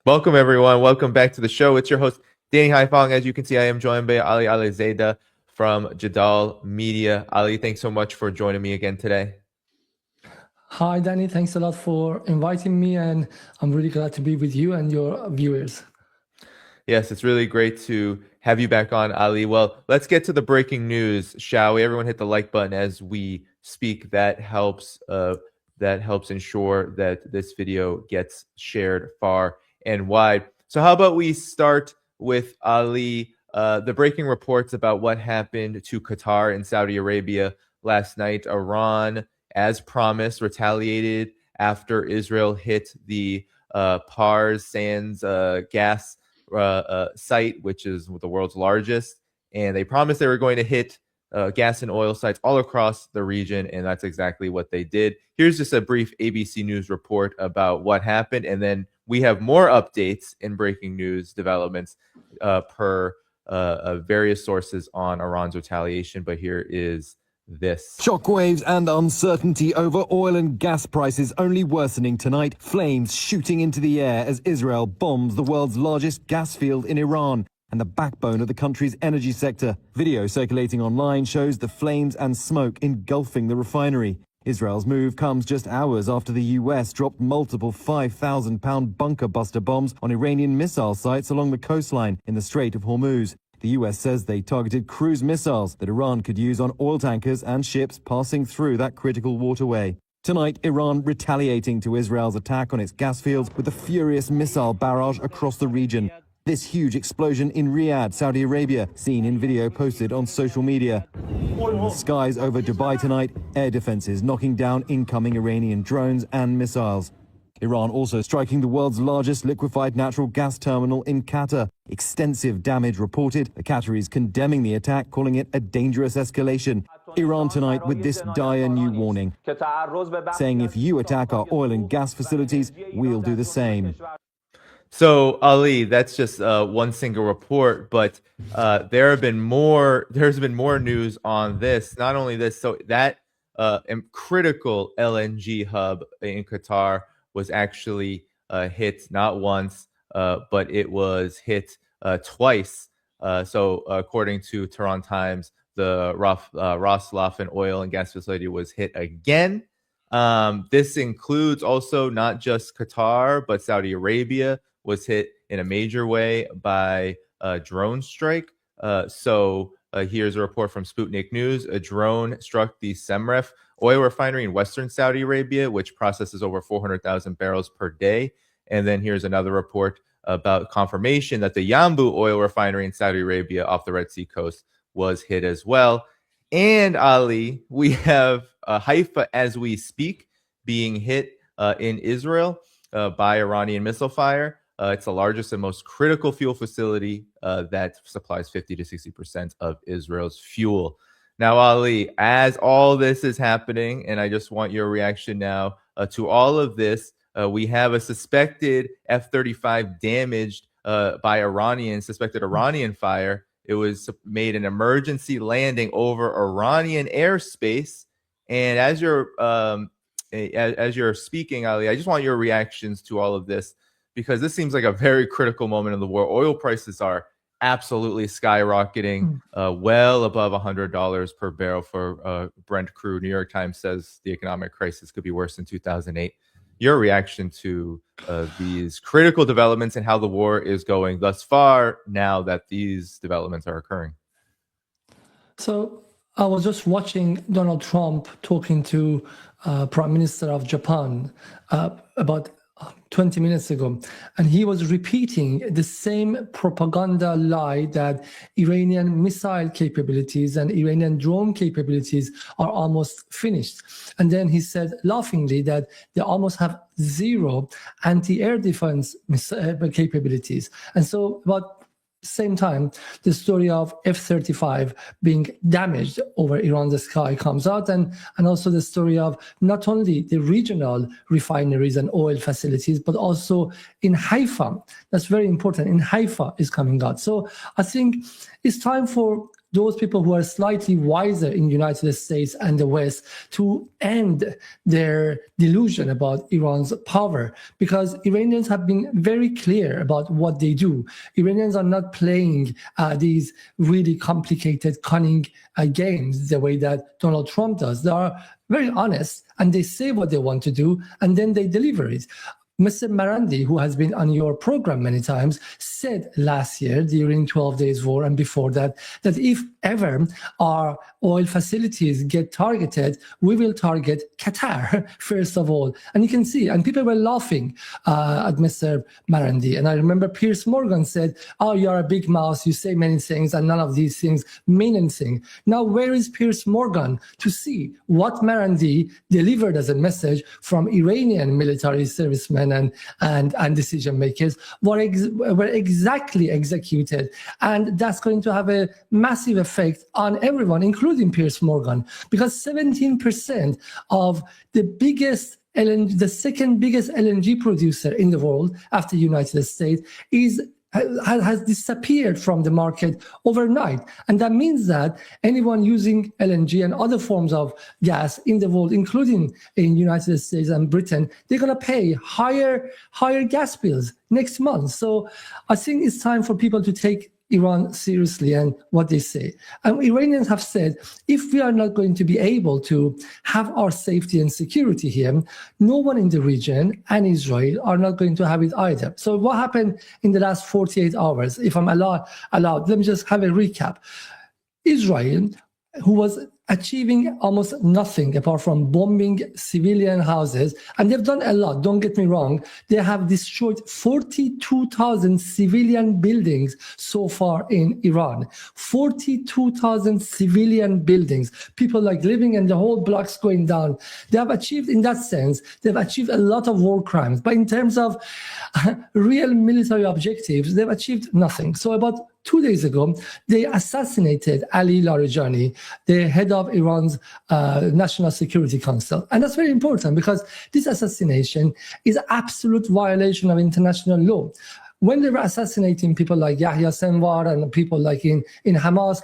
Welcome, everyone. Welcome back to the show. It's your host, Danny Haifong. As you can see, I am joined by Ali Alizadeh from Jadal Media. Ali, thanks so much for joining me again today. Hi, Danny. Thanks a lot for inviting me, and I'm really glad to be with you and your viewers. Yes, it's really great to have you back on, Ali. Well, let's get to the breaking news, shall we? Everyone hit the like button as we speak. That helps ensure that this video gets shared far and wide. So how about we start with Ali, the breaking reports about what happened to Qatar and Saudi Arabia last night. Iran, as promised, retaliated after Israel hit the Pars Sands gas site, which is the world's largest, and they promised they were going to hit gas and oil sites all across the region, and that's exactly what they did. Here's just a brief ABC News report about what happened, and then we have more updates in breaking news developments per various sources on Iran's retaliation. But here is this. Shockwaves and uncertainty over oil and gas prices only worsening tonight. Flames shooting into the air as Israel bombs the world's largest gas field in Iran and the backbone of the country's energy sector. Video circulating online shows the flames and smoke engulfing the refinery. Israel's move comes just hours after the US dropped multiple 5,000-pound bunker buster bombs on Iranian missile sites along the coastline in the Strait of Hormuz. The US says they targeted cruise missiles that Iran could use on oil tankers and ships passing through that critical waterway. Tonight, Iran retaliating to Israel's attack on its gas fields with a furious missile barrage across the region. This huge explosion in Riyadh, Saudi Arabia, seen in video posted on social media. In the skies over Dubai tonight, air defenses knocking down incoming Iranian drones and missiles. Iran also striking the world's largest liquefied natural gas terminal in Qatar. Extensive damage reported. The Qataris condemning the attack, calling it a dangerous escalation. Iran tonight with this dire new warning, saying if you attack our oil and gas facilities, we'll do the same. So Ali, that's just one single report, but there's been more news on this. Not only this, so that critical LNG hub in Qatar was actually hit not once, but it was hit twice. So according to Tehran Times, the Ras oil and gas facility was hit again. This includes also not just Qatar, but Saudi Arabia was hit in a major way by a drone strike. So here's a report from Sputnik News. A drone struck the Semref oil refinery in western Saudi Arabia, which processes over 400,000 barrels per day. And then here's another report about confirmation that the Yanbu oil refinery in Saudi Arabia off the Red Sea coast was hit as well. And Ali, we have Haifa as we speak being hit in Israel by Iranian missile fire. It's the largest and most critical fuel facility that supplies 50 to 60% of Israel's fuel. Now, Ali, as all this is happening, and I just want your reaction now to all of this, we have a suspected F-35 damaged by suspected Iranian fire. It was made an emergency landing over Iranian airspace. And as you're speaking, Ali, I just want your reactions to all of this, because this seems like a very critical moment in the war. Oil prices are absolutely skyrocketing, well above $100 per barrel for Brent crude. New York Times says the economic crisis could be worse than 2008. Your reaction to these critical developments and how the war is going thus far now that these developments are occurring? So I was just watching Donald Trump talking to Prime Minister of Japan about 20 minutes ago, and he was repeating the same propaganda lie that Iranian missile capabilities and Iranian drone capabilities are almost finished. And then he said laughingly that they almost have zero anti-air defense capabilities. And so about same time, the story of F-35 being damaged over Iran's sky comes out, and also the story of not only the regional refineries and oil facilities, but also in Haifa. That's very important. In Haifa is coming out. So I think it's time for those people who are slightly wiser in the United States and the West to end their delusion about Iran's power, because Iranians have been very clear about what they do. Iranians are not playing these really complicated, cunning games the way that Donald Trump does. They are very honest, and they say what they want to do, and then they deliver it. Mr. Marandi, who has been on your program many times, said last year during 12 Days War and before that, that if ever our oil facilities get targeted, we will target Qatar, first of all. And you can see, and people were laughing at Mr. Marandi. And I remember Piers Morgan said, oh, you're a big mouse, you say many things, and none of these things mean anything. Now, where is Piers Morgan to see what Marandi delivered as a message from Iranian military servicemen and decision makers were exactly executed, and that's going to have a massive effect on everyone, including Piers Morgan, because 17% of the biggest LNG, the second biggest LNG producer in the world after the United States, has disappeared from the market overnight. And that means that anyone using LNG and other forms of gas in the world, including in the United States and Britain, they're going to pay higher gas bills next month. So I think it's time for people to take Iran seriously and what they say. And Iranians have said, if we are not going to be able to have our safety and security here, no one in the region and Israel are not going to have it either. So what happened in the last 48 hours, if I'm allowed, let me just have a recap. Israel, who was achieving almost nothing apart from bombing civilian houses, and they've done a lot, don't get me wrong, they have destroyed 42,000 civilian buildings so far in Iran. 42,000 civilian buildings, people like living and the whole blocks going down. They have achieved, in that sense, they've achieved a lot of war crimes, but in terms of real military objectives, they've achieved nothing. So about 2 days ago, they assassinated Ali Larijani, the head of Iran's National Security Council. And that's very important because this assassination is absolute violation of international law. When they were assassinating people like Yahya Sinwar and people like in Hamas,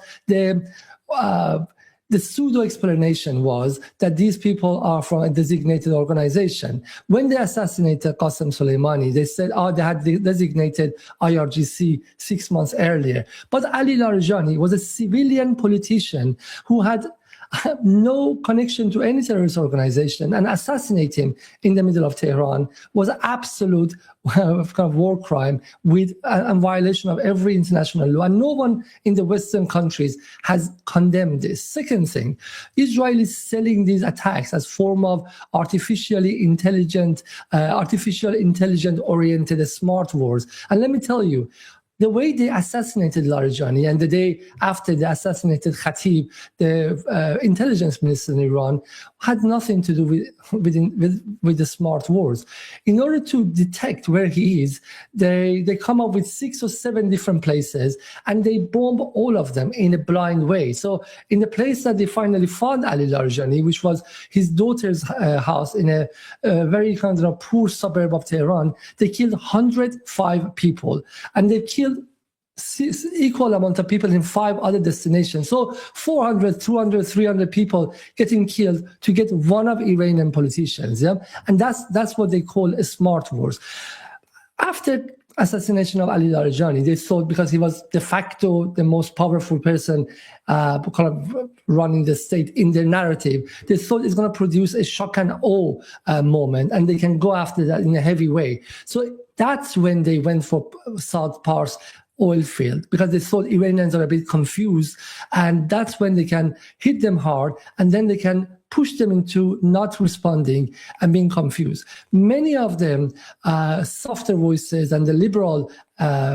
the pseudo-explanation was that these people are from a designated organization. When they assassinated Qasem Soleimani, they said, they had designated IRGC 6 months earlier. But Ali Larijani was a civilian politician who had no connection to any terrorist organization, and assassinate him in the middle of Tehran was absolute kind of war crime with a violation of every international law. And no one in the Western countries has condemned this. Second thing, Israel is selling these attacks as form of artificial intelligent-oriented smart wars. And let me tell you, the way they assassinated Larijani and the day after they assassinated Khatib, the intelligence minister in Iran, had nothing to do with the smart wars. In order to detect where he is, they come up with 6 or 7 different places and they bomb all of them in a blind way. So in the place that they finally found Ali Larijani, which was his daughter's house in a very kind of poor suburb of Tehran, they killed 105 people, and they killed equal amount of people in 5 other destinations. So 400, 200, 300 people getting killed to get one of Iranian politicians. Yeah, and that's what they call a smart wars. After assassination of Ali Larijani, they thought, because he was de facto the most powerful person kind of running the state in their narrative, they thought it's going to produce a shock and awe moment, and they can go after that in a heavy way. So that's when they went for South Pars oil field, because they thought Iranians are a bit confused, and that's when they can hit them hard, and then they can push them into not responding and being confused. Many of them, softer voices and the liberal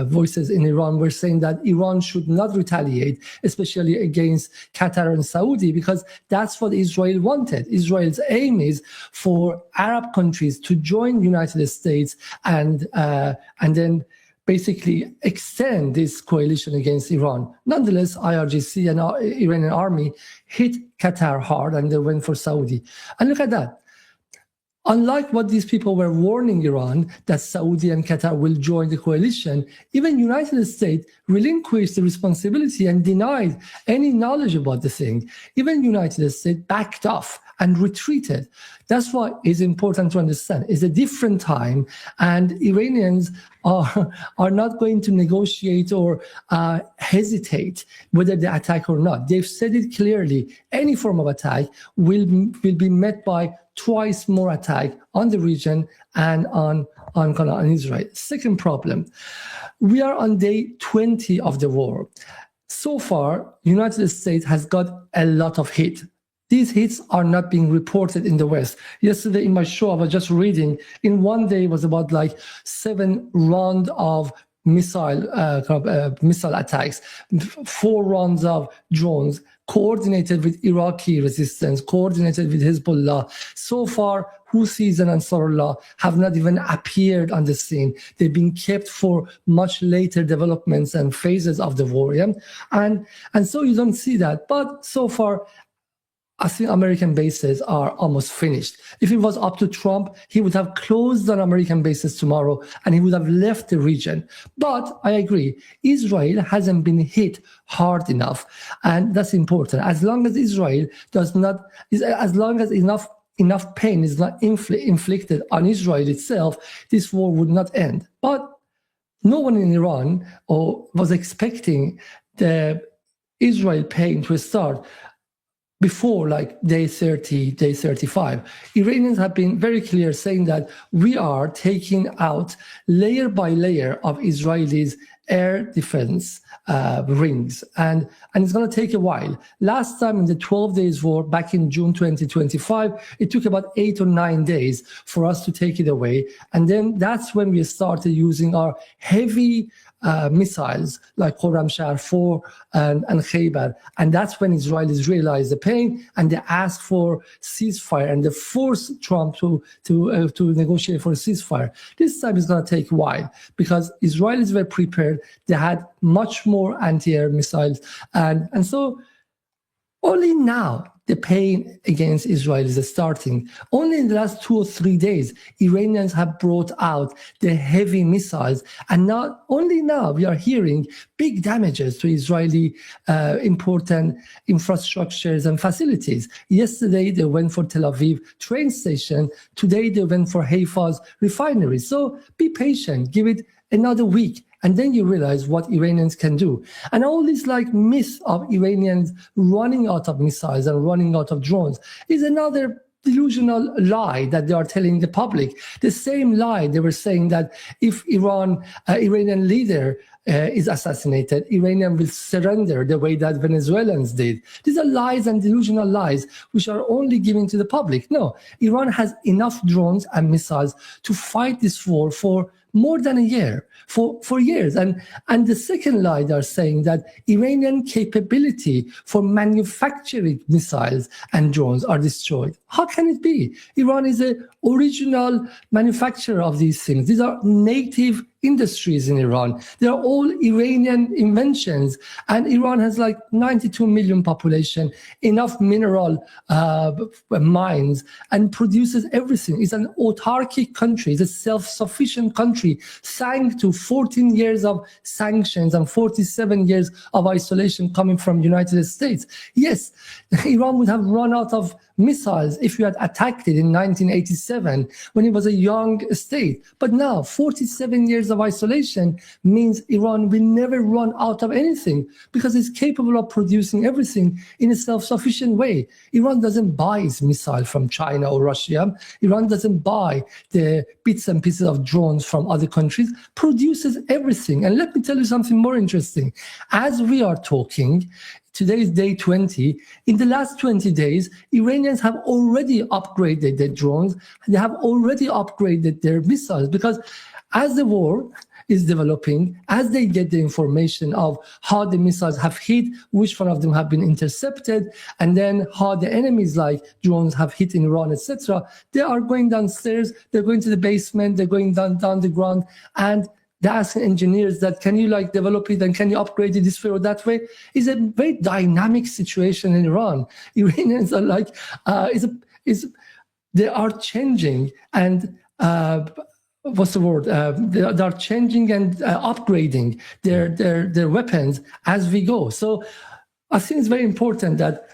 voices in Iran, were saying that Iran should not retaliate, especially against Qatar and Saudi, because that's what Israel wanted. Israel's aim is for Arab countries to join the United States and then basically extend this coalition against Iran. Nonetheless, IRGC and Iranian army hit Qatar hard, and they went for Saudi. And look at that. unlike what these people were warning Iran, that Saudi and Qatar will join the coalition, even United States relinquished the responsibility and denied any knowledge about the thing. Even United States backed off and retreated. That's why it's important to understand. It's a different time, and Iranians are not going to negotiate or hesitate whether they attack or not. They've said it clearly. Any form of attack will be met by twice more attack on the region and on Israel. Second problem, we are on day 20 of the war. So far, United States has got a lot of hit. These hits are not being reported in the West. Yesterday in my show, I was just reading, in one day was about like 7 rounds of missile attacks, 4 rounds of drones, coordinated with Iraqi resistance, coordinated with Hezbollah. So far, Houthis and Ansarullah have not even appeared on the scene. They've been kept for much later developments and phases of the war. Yeah? And so you don't see that. But so far, I think American bases are almost finished. If it was up to Trump, he would have closed on American bases tomorrow and he would have left the region. But I agree, Israel hasn't been hit hard enough. And that's important. As long as Israel as long as enough pain is not inflicted on Israel itself, this war would not end. But no one in Iran was expecting the Israel pain to start before like day 30, day 35. Iranians have been very clear saying that we are taking out layer by layer of Israelis' air defense rings. And it's going to take a while. Last time in the 12 days war, back in June 2025, it took about 8 or 9 days for us to take it away. And then that's when we started using our heavy missiles like Khorramshahr 4 and Khaybar. And that's when Israelis realized the pain and they asked for ceasefire and they forced Trump to negotiate for a ceasefire. This time is going to take a while because Israelis were prepared. They had much more anti-air missiles. And so only now the pain against Israel is starting. Only in the last 2 or 3 days, Iranians have brought out the heavy missiles. And not only now, we are hearing big damages to Israeli important infrastructures and facilities. Yesterday, they went for Tel Aviv train station. Today, they went for Haifa's refinery. So be patient. Give it another week. And then you realize what Iranians can do. And all this like myth of Iranians running out of missiles and running out of drones is another delusional lie that they are telling the public. The same lie they were saying that if Iranian leader is assassinated, Iranian will surrender the way that Venezuelans did. These are lies and delusional lies which are only given to the public. No, Iran has enough drones and missiles to fight this war for more than a year, for years. And the second lie, they're saying that Iranian capability for manufacturing missiles and drones are destroyed. How can it be? Iran is the original manufacturer of these things. These are native industries in Iran. They are all Iranian inventions. And Iran has like 92 million population, enough mineral mines, and produces everything. It's an autarkic country. It's a self-sufficient country, thanks to 14 years of sanctions and 47 years of isolation coming from the United States. Yes, Iran would have run out of missiles if you had attacked it in 1987 when it was a young state. But now 47 years of isolation means Iran will never run out of anything because it's capable of producing everything in a self-sufficient way. Iran doesn't buy its missile from China or Russia. Iran doesn't buy the bits and pieces of drones from other countries, produces everything. And let me tell you something more interesting. As we are talking, today is day 20. In the last 20 days, Iranians have already upgraded their drones. They have already upgraded their missiles because as the war is developing, as they get the information of how the missiles have hit, which one of them have been intercepted, and then how the enemies like drones have hit in Iran, etc., they are going downstairs, they're going to the basement, they're going down the ground, and they're asking engineers that, can you like develop it and can you upgrade it this way or that way? It's a very dynamic situation in Iran. Iranians are like, they are changing and what's the word? They are changing and upgrading their weapons as we go. So I think it's very important that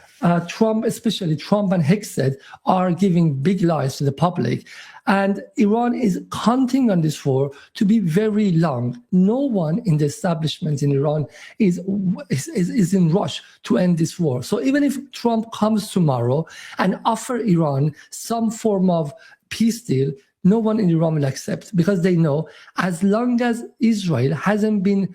Trump, especially Trump and Hexed, are giving big lies to the public. And Iran is counting on this war to be very long. No one in the establishment in Iran is in rush to end this war. So even if Trump comes tomorrow and offer Iran some form of peace deal, no one in Iran will accept, because they know as long as Israel hasn't been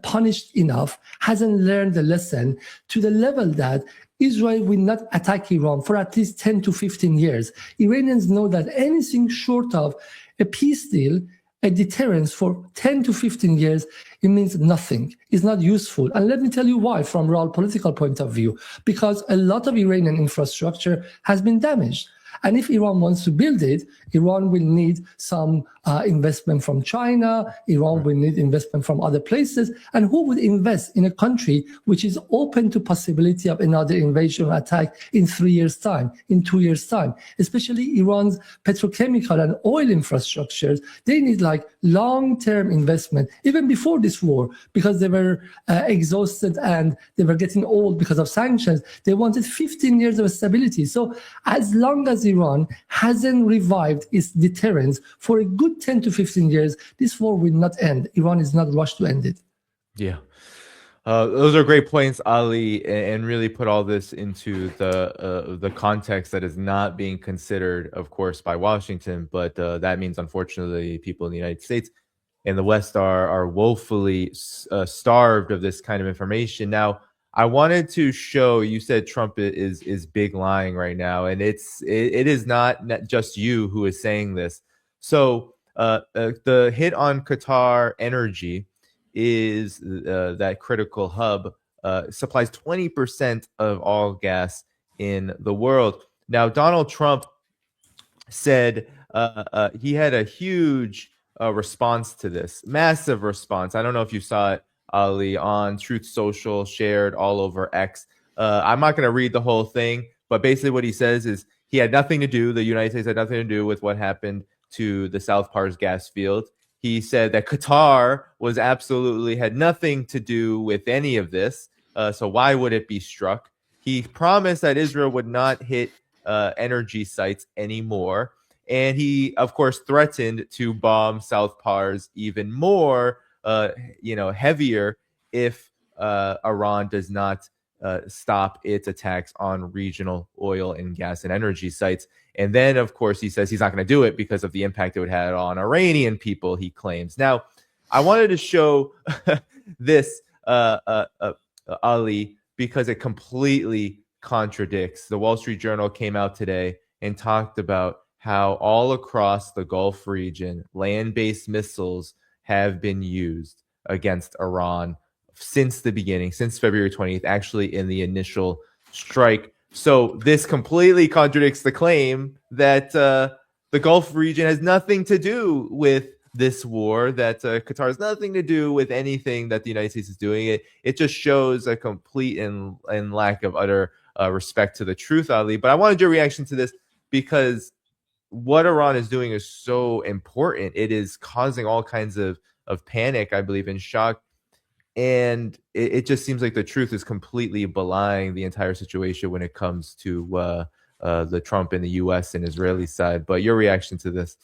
punished enough, hasn't learned the lesson to the level that Israel will not attack Iran for at least 10 to 15 years. Iranians know that anything short of a peace deal, a deterrence for 10 to 15 years, it means nothing. It's not useful. And let me tell you why, from a real political point of view, because a lot of Iranian infrastructure has been damaged. And if Iran wants to build it, Iran will need some investment from China. Iran will need investment from other places. And who would invest in a country which is open to possibility of another invasion or attack in 3 years' time, in 2 years' time? Especially Iran's petrochemical and oil infrastructures, they need like long-term investment, even before this war, because they were exhausted and they were getting old because of sanctions. They wanted 15 years of stability. So as long as Iran hasn't revived its deterrence for a good 10 to 15 years, this war will not end. Iran is not rushed to end it. Yeah. Those are great points, Ali, and really put all this into the context that is not being considered, of course, by Washington. But that means, unfortunately, people in the United States and the West are woefully starved of this kind of information. Now, I wanted to show, you said Trump is big lying right now, and it is not just you who is saying this. So the hit on Qatar energy is that critical hub supplies 20% of all gas in the world. Now, Donald Trump said he had a huge response to this, massive response. I don't know if you saw it, Ali, on Truth Social, shared all over X. I'm not going to read the whole thing, but basically what he says is he had nothing to do, the United States had nothing to do with what happened to the South Pars gas field. He said that Qatar had nothing to do with any of this. So why would it be struck? He promised that Israel would not hit energy sites anymore. And he, of course, threatened to bomb South Pars even more, heavier if Iran does not stop its attacks on regional oil and gas and energy sites. And then, of course, he says he's not going to do it because of the impact it would have on Iranian people, he claims. Now, I wanted to show this, Ali, because it completely contradicts. The Wall Street Journal came out today and talked about how all across the Gulf region, land-based missiles have been used against Iran since the beginning, since February 20th, actually in the initial strike. So this completely contradicts the claim that the Gulf region has nothing to do with this war, that Qatar has nothing to do with anything that the United States is doing. It just shows a complete and lack of utter respect to the truth, Ali. But I wanted your reaction to this because what Iran is doing is so important. It is causing all kinds of panic, I believe, and shock. And it just seems like the truth is completely belying the entire situation when it comes to the Trump and the U.S. and Israeli side. But your reaction to this?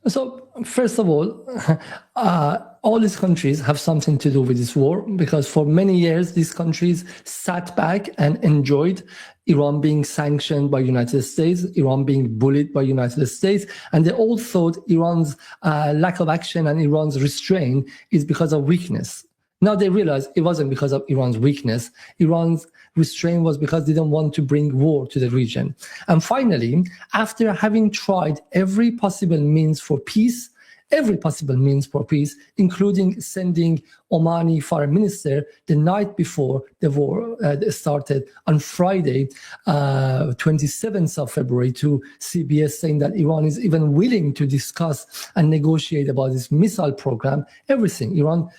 So, first of all these countries have something to do with this war, because for many years, these countries sat back and enjoyed Iran being sanctioned by United States, Iran being bullied by United States, and they all thought Iran's lack of action and Iran's restraint is because of weakness. Now they realize it wasn't because of Iran's weakness. Iran's restraint was because they didn't want to bring war to the region. And finally, after having tried every possible means for peace, including sending Omani foreign minister the night before the war started on Friday, 27th of February, to CBS, saying that Iran is even willing to discuss and negotiate about this missile program, everything. Iran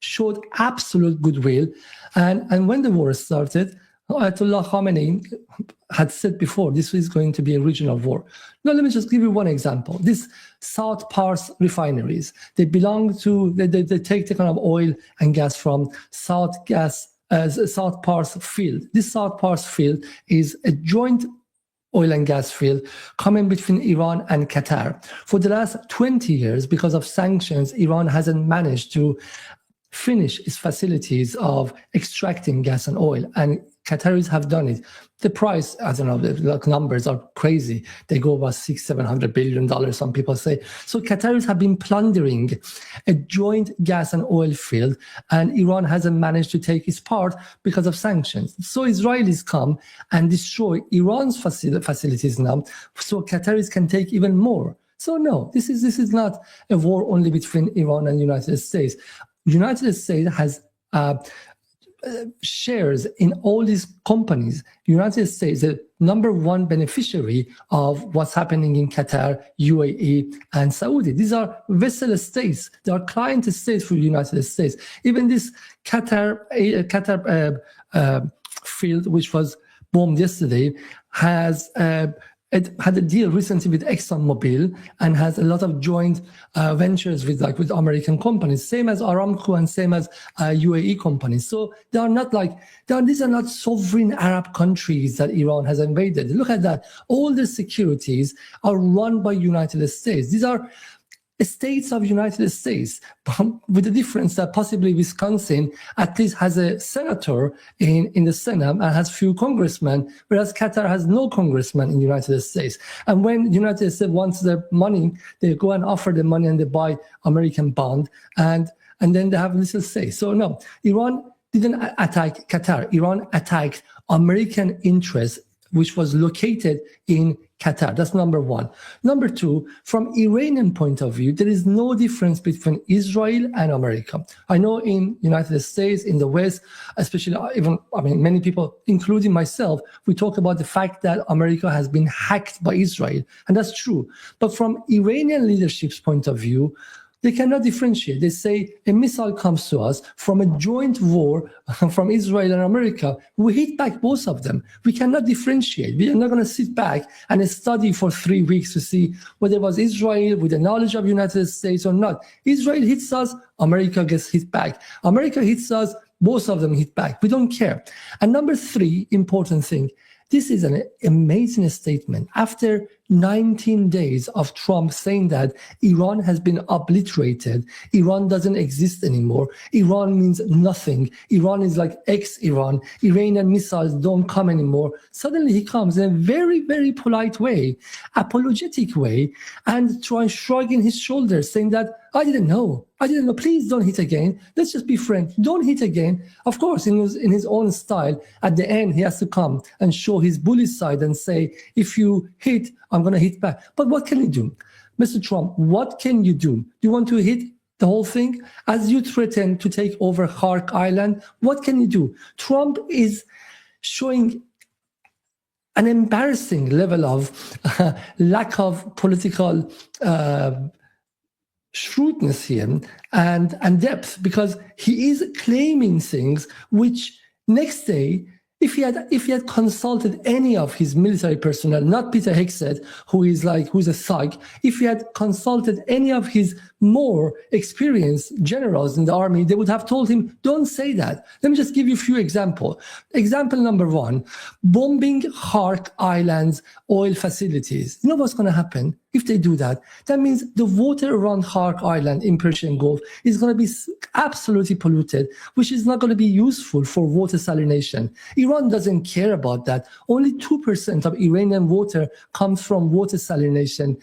showed absolute goodwill. And when the war started, Ayatollah Khamenei had said before this is going to be a regional war. Now, let me just give you one example. These South Pars refineries, they belong to, they take the kind of oil and gas from South Pars field. This South Pars field is a joint oil and gas field coming between Iran and Qatar. For the last 20 years, because of sanctions, Iran hasn't managed to finish its facilities of extracting gas and oil, and Qataris have done it. The price, I don't know, the numbers are crazy. They go about $600-700 billion, some people say. So Qataris have been plundering a joint gas and oil field, and Iran hasn't managed to take its part because of sanctions. So Israelis come and destroy Iran's facilities now, so Qataris can take even more. So no, this is not a war only between Iran and the United States. United States has shares in all these companies. United States, the number one beneficiary of what's happening in Qatar, UAE, and Saudi. These are vessel states. They are client states for the United States. Even this Qatar field, which was bombed yesterday, has it had a deal recently with ExxonMobil and has a lot of joint ventures with American companies, same as Aramco and same as UAE companies. So they are not these are not sovereign Arab countries that Iran has invaded. Look at that. All the securities are run by United States. These are states of United States, with the difference that possibly Wisconsin at least has a senator in the Senate and has few congressmen, whereas Qatar has no congressman in the United States. And when the United States wants their money, they go and offer the money and they buy American bond, and then they have little say. So no, Iran didn't attack Qatar. Iran attacked American interests, which was located in Qatar. That's number one. Number two, from Iranian point of view, there is no difference between Israel and America. I know in United States, in the West, especially many people, including myself, we talk about the fact that America has been hacked by Israel, and that's true. But from Iranian leadership's point of view, they cannot differentiate. They say a missile comes to us from a joint war from Israel and America. We hit back both of them. We cannot differentiate. We are not going to sit back and study for 3 weeks to see whether it was Israel with the knowledge of the United States or not. Israel hits us, America gets hit back. America hits us, both of them hit back. We don't care. And number three, important thing, this is an amazing statement. After 19 days of Trump saying that Iran has been obliterated, Iran doesn't exist anymore, Iran means nothing, Iran is like ex-Iran, Iranian missiles don't come anymore. Suddenly he comes in a very, very polite way, apologetic way, and shrugging his shoulders, saying that, I didn't know, please don't hit again, let's just be friends, don't hit again. Of course, in his own style, at the end he has to come and show his bully side and say, if you hit, I'm going to hit back. But what can you do? Mr. Trump, what can you do? Do you want to hit the whole thing? As you threaten to take over Khark Island, what can you do? Trump is showing an embarrassing level of lack of political shrewdness here and depth, because he is claiming things which next day, if he had consulted any of his military personnel, not Peter Hegseth, who's a thug, if he had consulted any of his more experienced generals in the army, they would have told him, don't say that. Let me just give you a few examples. Example number one, bombing Khark Island's oil facilities. You know what's going to happen if they do that? That means the water around Khark Island in Persian Gulf is going to be absolutely polluted, which is not going to be useful for water salination. Iran doesn't care about that. Only 2% of Iranian water comes from water salination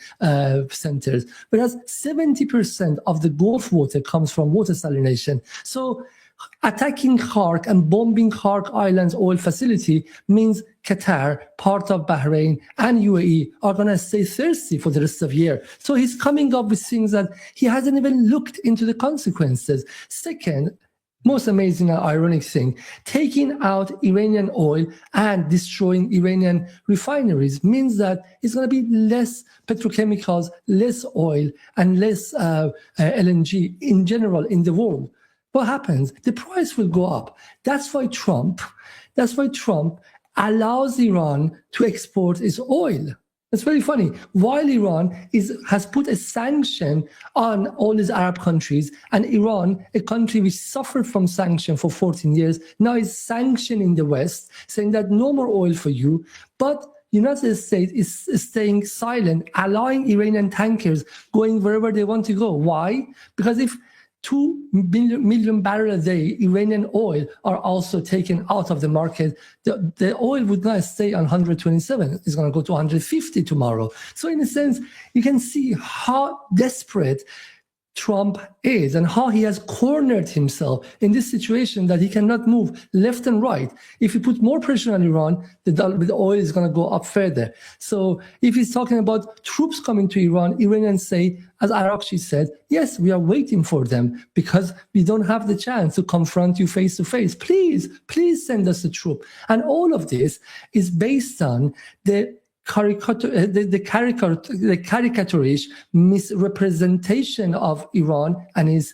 centers, whereas 70% of the Gulf water comes from water salination. So attacking Khark and bombing Khark Island's oil facility means Qatar, part of Bahrain, and UAE are going to stay thirsty for the rest of the year. So he's coming up with things that he hasn't even looked into the consequences. Second, most amazing and ironic thing, taking out Iranian oil and destroying Iranian refineries means that it's going to be less petrochemicals, less oil, and less LNG in general in the world. what happens? The price will go up. That's why Trump allows Iran to export its oil. It's very funny. While Iran has put a sanction on all these Arab countries, and Iran, a country which suffered from sanction for 14 years, now is sanctioning the West, saying that no more oil for you. But United States is staying silent, allowing Iranian tankers going wherever they want to go. Why? Because if 2 million barrels a day Iranian oil are also taken out of the market, the oil would not stay on 127. It's going to go to 150 tomorrow. So in a sense, you can see how desperate Trump is and how he has cornered himself in this situation that he cannot move left and right. If you put more pressure on Iran, the oil is going to go up further. So if he's talking about troops coming to Iran, Iranians say, as Arakshi said, yes, we are waiting for them because we don't have the chance to confront you face to face. Please send us a troop. And all of this is based on the caricaturish misrepresentation of Iran and its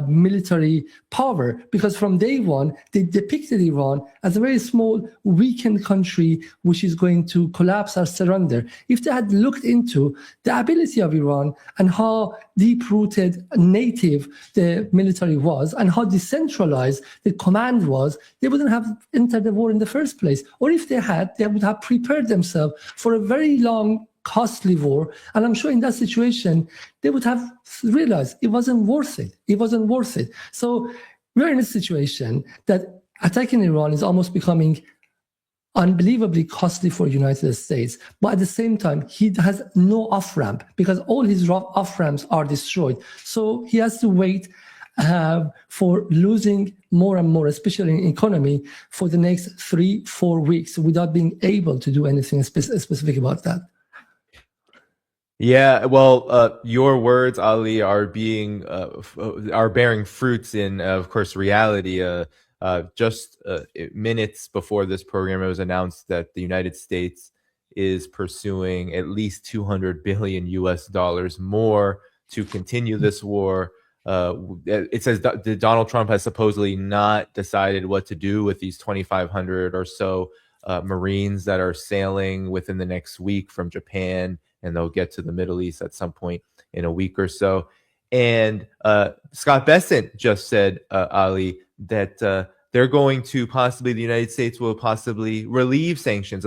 military power, because from day one they depicted Iran as a very small, weakened country which is going to collapse or surrender. If they had looked into the ability of Iran and how deep-rooted native the military was and how decentralized the command was, they wouldn't have entered the war in the first place. Or if they had, they would have prepared themselves for a very long, costly war. And I'm sure in that situation, they would have realized it wasn't worth it. It wasn't worth it. So we're in a situation that attacking Iran is almost becoming unbelievably costly for the United States. But at the same time, he has no off-ramp because all his off-ramps are destroyed. So he has to wait for losing more and more, especially in economy, for the next 3-4 weeks without being able to do anything specific about that. Yeah, well, your words, Ali, are bearing fruits in, of course, reality. Just minutes before this program, it was announced that the United States is pursuing at least $200 billion more to continue this war. It says that Donald Trump has supposedly not decided what to do with these 2,500 or so Marines that are sailing within the next week from Japan, and they'll get to the Middle East at some point in a week or so. And Scott Bessent just said, Ali, that they're going to the United States will possibly relieve sanctions,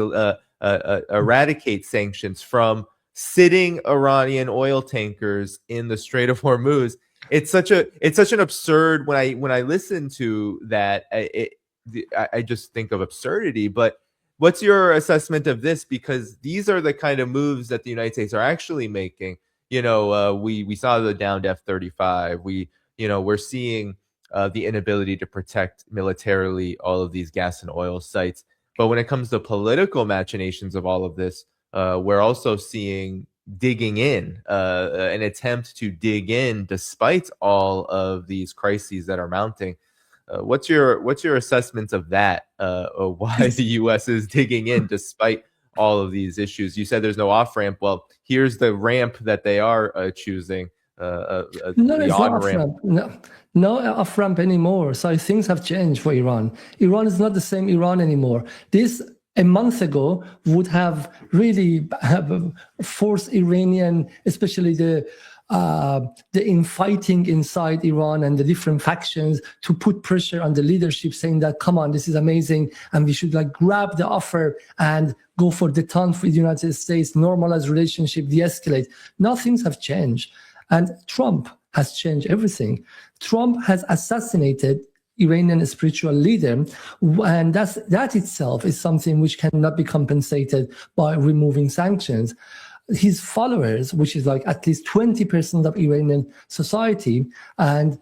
eradicate sanctions from sitting Iranian oil tankers in the Strait of Hormuz. It's such an absurd, when I listen to that, I just think of absurdity. But what's your assessment of this? Because these are the kind of moves that the United States are actually making. We saw the downed F-35. We're seeing the inability to protect militarily all of these gas and oil sites. But when it comes to political machinations of all of this, we're also seeing digging in, an attempt to dig in despite all of these crises that are mounting. What's your assessment of that? Why the U.S. is digging in despite all of these issues? You said there's no off ramp. Well, here's the ramp that they are choosing. No off ramp. No off ramp anymore. So things have changed for Iran. Iran is not the same Iran anymore. This a month ago would have really forced Iranian, especially the infighting inside Iran and the different factions, to put pressure on the leadership, saying that, come on, this is amazing, and we should grab the offer and go for detente with the United States, normalize relationship, de-escalate. Now things have changed, and Trump has changed everything. Trump has assassinated Iranian spiritual leader, and that itself is something which cannot be compensated by removing sanctions. His followers, which is at least 20% of Iranian society, and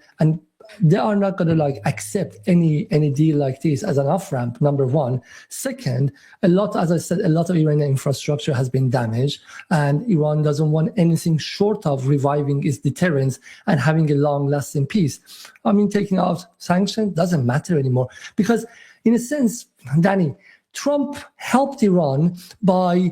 they are not going to accept any deal like this as an off-ramp, number one. Second, as I said, a lot of Iranian infrastructure has been damaged, and Iran doesn't want anything short of reviving its deterrence and having a long-lasting peace. I mean, taking out sanctions doesn't matter anymore, because in a sense, Danny, Trump helped Iran by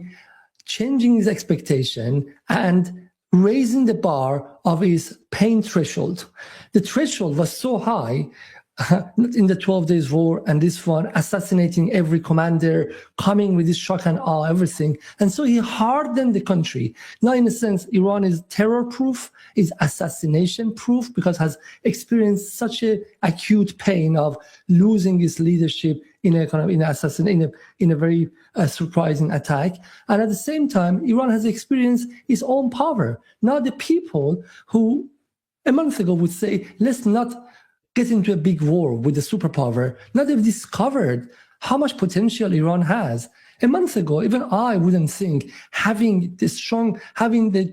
changing his expectation and raising the bar of his pain threshold. The threshold was so high in the 12 Days War and this one, assassinating every commander, coming with this shock and awe, everything. And so he hardened the country. Now, in a sense, Iran is terror-proof, is assassination-proof, because has experienced such a acute pain of losing its leadership in a kind of in a very surprising attack. And at the same time, Iran has experienced its own power. Now, the people who a month ago would say, let's not get into a big war with the superpower. Now they've discovered how much potential Iran has. A month ago, even I wouldn't think having the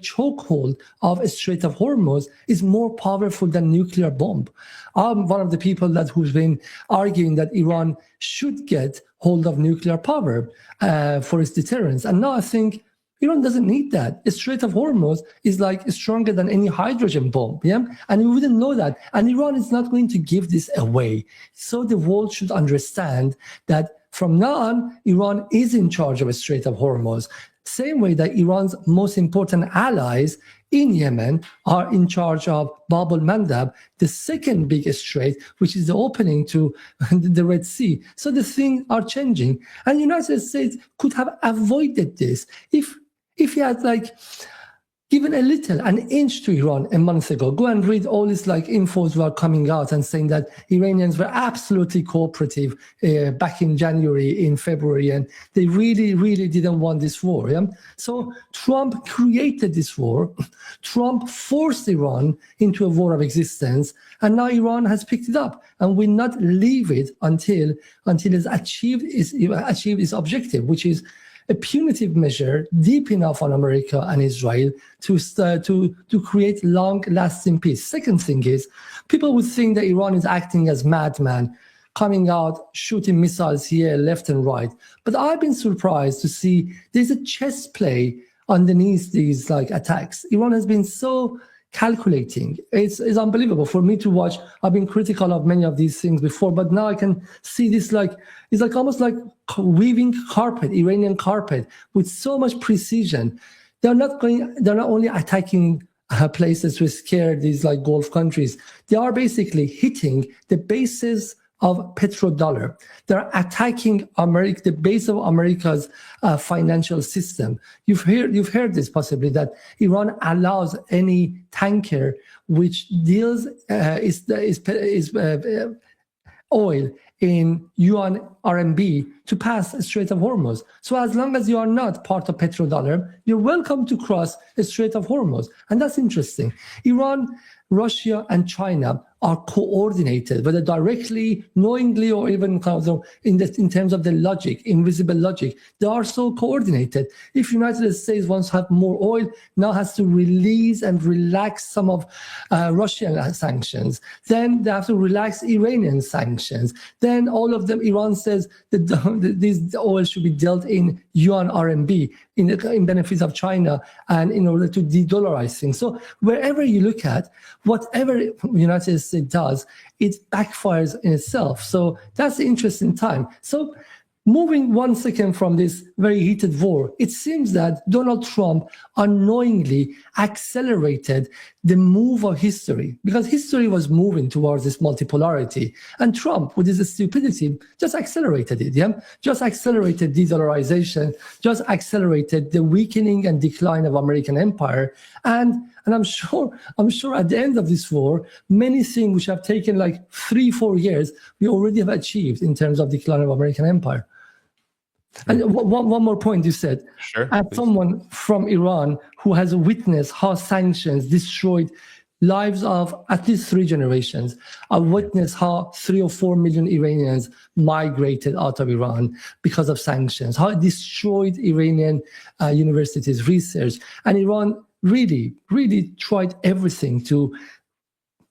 chokehold of a Strait of Hormuz is more powerful than nuclear bomb. I'm one of the people who's been arguing that Iran should get hold of nuclear power for its deterrence. And now I think Iran doesn't need that. The Strait of Hormuz is like stronger than any hydrogen bomb, yeah? And we wouldn't know that. And Iran is not going to give this away. So the world should understand that from now on, Iran is in charge of the Strait of Hormuz. Same way that Iran's most important allies in Yemen are in charge of Bab al-Mandab, the second biggest strait, which is the opening to the Red Sea. So the things are changing. And the United States could have avoided this if he had given an inch to Iran a month ago. Go and read all these infos were coming out and saying that Iranians were absolutely cooperative back in January, in February, and they really, really didn't want this war. Yeah? So Trump created this war. Trump forced Iran into a war of existence, and now Iran has picked it up and will not leave it until it's achieved its objective, which is a punitive measure deep enough on America and Israel to create long-lasting peace. Second thing is, people would think that Iran is acting as madman, coming out, shooting missiles here, left and right. But I've been surprised to see there's a chess play underneath these attacks. Iran has been so calculating. It's unbelievable for me to watch. I've been critical of many of these things before, but now I can see this it's almost like weaving carpet, Iranian carpet, with so much precision. They're not only attacking places to scare these Gulf countries. They are basically hitting the bases of petrodollar. They're attacking the base of America's financial system. You've heard this possibly, that Iran allows any tanker which deals oil in yuan RMB to pass the Strait of Hormuz. So as long as you are not part of petrodollar, you're welcome to cross the Strait of Hormuz. And that's interesting. Iran, Russia, and China are coordinated, whether directly, knowingly, or even in terms of the logic, invisible logic. They are so coordinated. If United States wants to have more oil, now has to release and relax some of Russian sanctions. Then they have to relax Iranian sanctions. Then all of them, Iran says that this oil should be dealt in yuan RMB in benefit of China and in order to de-dollarize things. So wherever you look at, whatever the United States does, it backfires in itself. So that's the interesting time. So moving 1 second from this very heated war, it seems that Donald Trump unknowingly accelerated the move of history, because history was moving towards this multipolarity. And Trump, with his stupidity, just accelerated it, yeah? Just accelerated de-dollarization, just accelerated the weakening and decline of American empire. And I'm sure at the end of this war, many things which have taken 3-4 years, we already have achieved in terms of decline of American empire. And one more point you said. Sure. As someone from Iran who has witnessed how sanctions destroyed lives of at least 3 generations, I've witnessed how 3 or 4 million Iranians migrated out of Iran because of sanctions, how it destroyed Iranian universities, research. And Iran really, really tried everything to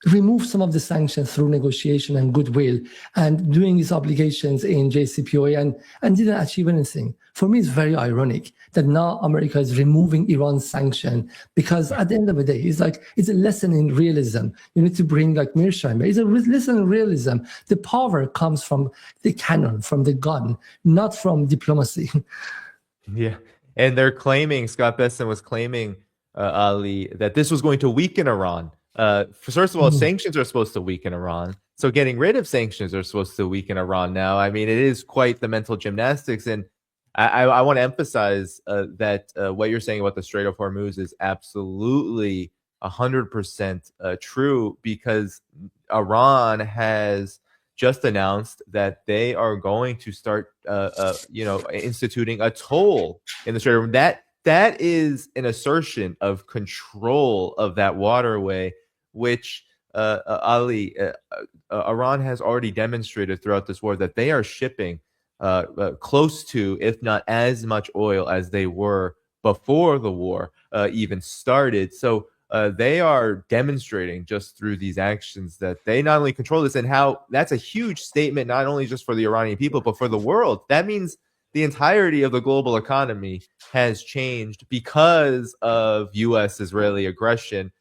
remove some of the sanctions through negotiation and goodwill and doing its obligations in JCPOA and didn't achieve anything. For me, it's very ironic that now America is removing Iran's sanction, because at the end of the day, it's a lesson in realism. You need to bring Mearsheimer. It's a lesson in realism. The power comes from the cannon, from the gun, not from diplomacy. Yeah. And they're claiming, Scott Besson was claiming Ali, that this was going to weaken Iran. First of all, sanctions are supposed to weaken Iran. So getting rid of sanctions are supposed to weaken Iran now. I mean, it is quite the mental gymnastics. And I want to emphasize that what you're saying about the Strait of Hormuz is absolutely 100% true, because Iran has just announced that they are going to start, instituting a toll in the Strait of Hormuz. That is an assertion of control of that waterway, which Ali, Iran has already demonstrated throughout this war that they are shipping close to, if not as much oil as they were before the war even started. So they are demonstrating just through these actions that they not only control this, and how that's a huge statement, not only just for the Iranian people, but for the world. That means the entirety of the global economy has changed because of U.S.-Israeli aggression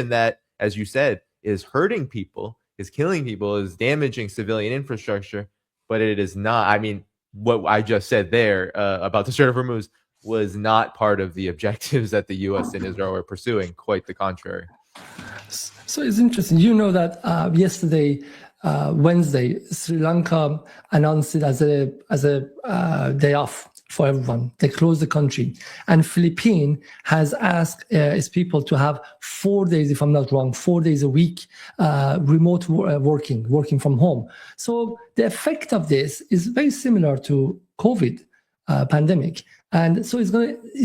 that, as you said, is hurting people, is killing people, is damaging civilian infrastructure, but it is not. I mean, what I just said there about the Strait of Hormuz was not part of the objectives that the U.S. and Israel were pursuing. Quite the contrary. So it's interesting. You know that yesterday, Wednesday, Sri Lanka announced it as a day off for everyone. They closed the country, and Philippines has asked its people to have 4 days, if I'm not wrong, 4 days a week remote working from home. So the effect of this is very similar to COVID pandemic. And so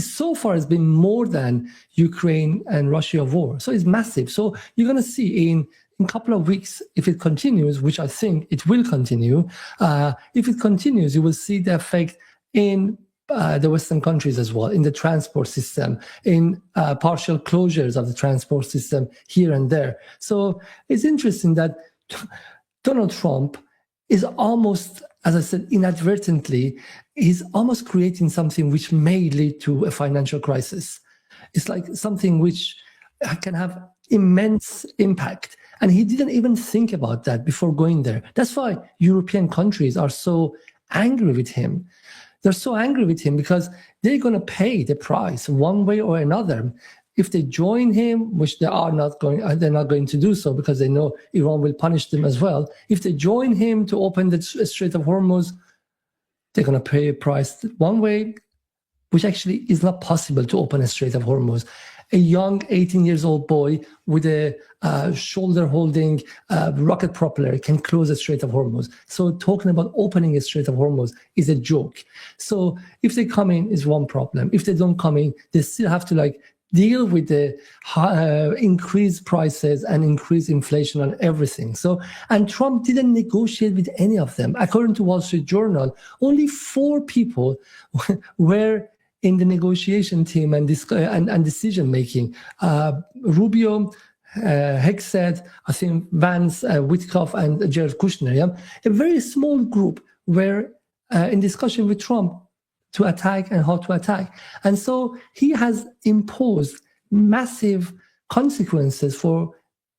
so far it's been more than Ukraine and Russia war. So it's massive. So you're going to see in a couple of weeks, if it continues, which I think it will continue, if it continues, you will see the effect in the Western countries as well, in the transport system, in partial closures of the transport system here and there. So it's interesting that Donald Trump is almost, as I said, inadvertently, he's almost creating something which may lead to a financial crisis. It's like something which can have immense impact. And he didn't even think about that before going there. That's why European countries are so angry with him. They're so angry with him because they're going to pay the price one way or another. If they join him, which they're not going to do so because they know Iran will punish them as well. If they join him to open the Strait of Hormuz, they're going to pay a price one way, which actually is not possible to open a Strait of Hormuz. A young 18-year-old boy with a shoulder-holding rocket propeller can close a Strait of Hormuz. So talking about opening a Strait of Hormuz is a joke. So if they come in, is one problem. If they don't come in, they still have to deal with the increased prices and increased inflation on everything. So, and Trump didn't negotiate with any of them. According to Wall Street Journal, only 4 people were in the negotiation team and decision making. Rubio, Hexed, I think Vance, Witkoff, and Jared Kushner. Yeah? A very small group were in discussion with Trump to attack and how to attack. And so he has imposed massive consequences for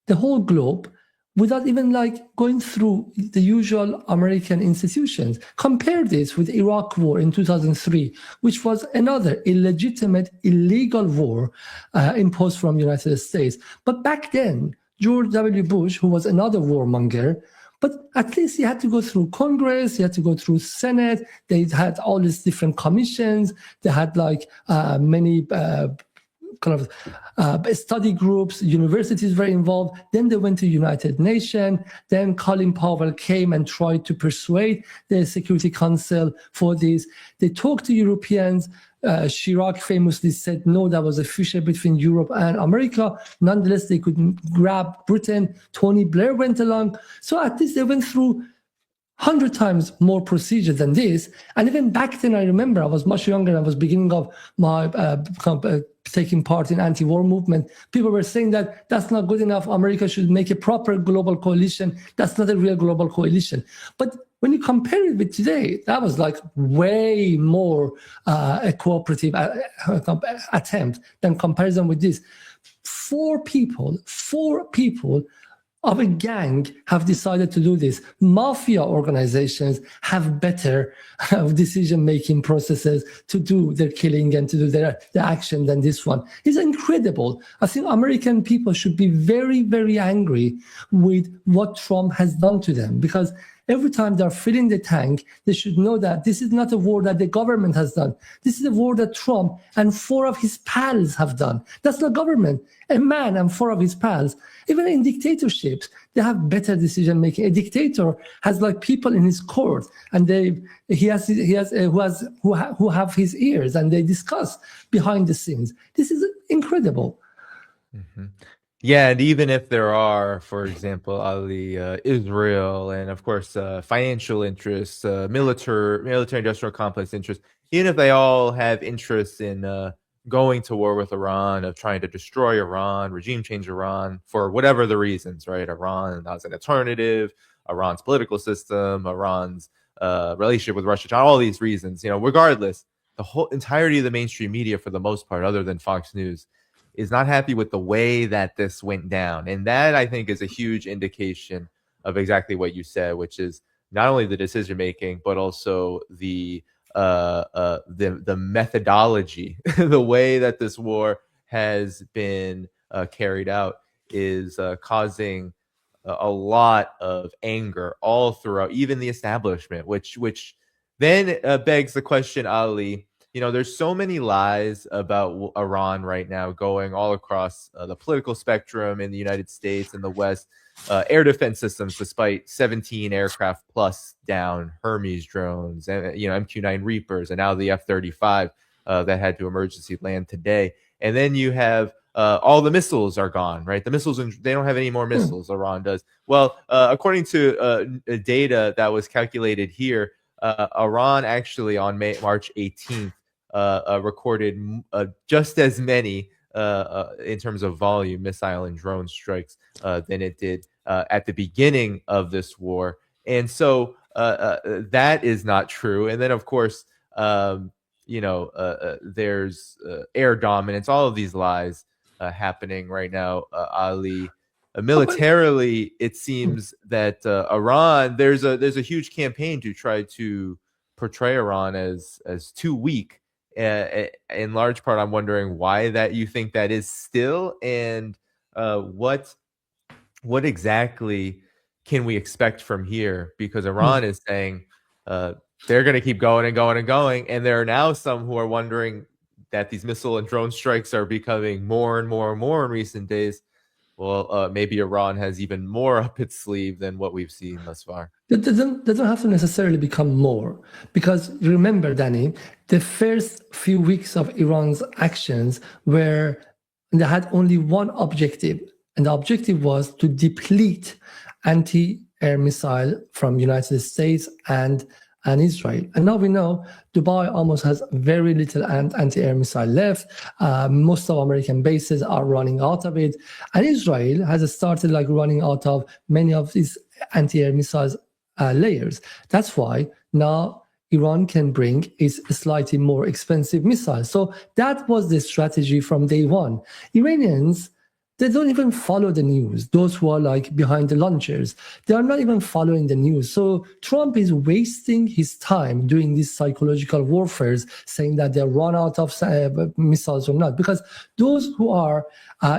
the whole globe without even going through the usual American institutions. Compare this with Iraq war in 2003, which was another illegitimate, illegal war imposed from the United States. But back then, George W. Bush, who was another warmonger, but at least he had to go through Congress, he had to go through Senate, they had all these different commissions, they had many study groups, universities were involved. Then they went to United Nations. Then Colin Powell came and tried to persuade the Security Council for this. They talked to Europeans. Chirac famously said, no, that was a fissure between Europe and America. Nonetheless, they couldn't grab Britain. Tony Blair went along. So at least they went through 100 times more procedure than this. And even back then, I remember I was much younger. I was beginning of my taking part in anti-war movement. People were saying that that's not good enough. America should make a proper global coalition. That's not a real global coalition. But when you compare it with today, that was way more a cooperative attempt than comparison with this. 4 people of a gang have decided to do this. Mafia organizations have better decision-making processes to do their killing and to do their action than this one. It's incredible. I think American people should be very, very angry with what Trump has done to them, because every time they're filling the tank, they should know that this is not a war that the government has done. This is a war that Trump and 4 of his pals have done. That's not government. A man and 4 of his pals. Even in dictatorships, they have better decision making. A dictator has like people in his court, and who have his ears, and they discuss behind the scenes. This is incredible. Mm-hmm. Yeah, and even if there are, for example, Ali, Israel, and of course financial interests, military-industrial complex interests, even if they all have interests in going to war with Iran, of trying to destroy Iran, regime change Iran, for whatever the reasons, right? Iran as an alternative, Iran's political system, Iran's relationship with Russia, China, all these reasons, regardless, the whole entirety of the mainstream media, for the most part, other than Fox News, is not happy with the way that this went down. And that, I think, is a huge indication of exactly what you said, which is not only the decision making, but also the methodology, the way that this war has been carried out is causing a lot of anger all throughout, even the establishment, which then begs the question, Ali. There's so many lies about Iran right now going all across the political spectrum in the United States and the West. Air defense systems, despite 17 aircraft plus down, Hermes drones, and MQ-9 Reapers, and now the F-35 that had to emergency land today. And then you have all the missiles are gone, right? The missiles, they don't have any more missiles. Iran does. Well, according to data that was calculated here, Iran actually on March 18th recorded just as many in terms of volume missile and drone strikes than it did at the beginning of this war. And so that is not true. And then, of course, there's air dominance, all of these lies happening right now, Ali. Militarily, it seems that Iran, there's a huge campaign to try to portray Iran as too weak. In large part, I'm wondering why that you think that is still, and what exactly can we expect from here? Because Iran is saying they're going to keep going and going and going, and there are now some who are wondering that these missile and drone strikes are becoming more and more and more in recent days. Well, maybe Iran has even more up its sleeve than what we've seen thus far. That doesn't have to necessarily become more, because remember, Danny, the first few weeks of Iran's actions they had only one objective, and the objective was to deplete anti-air missile from United States and Israel. And now we know Dubai almost has very little anti-air missile left. Most of American bases are running out of it. And Israel has started running out of many of these anti-air missiles layers. That's why now Iran can bring its slightly more expensive missiles. So that was the strategy from day one. Iranians, they don't even follow the news. Those who are behind the launchers, they are not even following the news. So Trump is wasting his time doing these psychological warfare, saying that they'll run out of missiles or not. Because those who are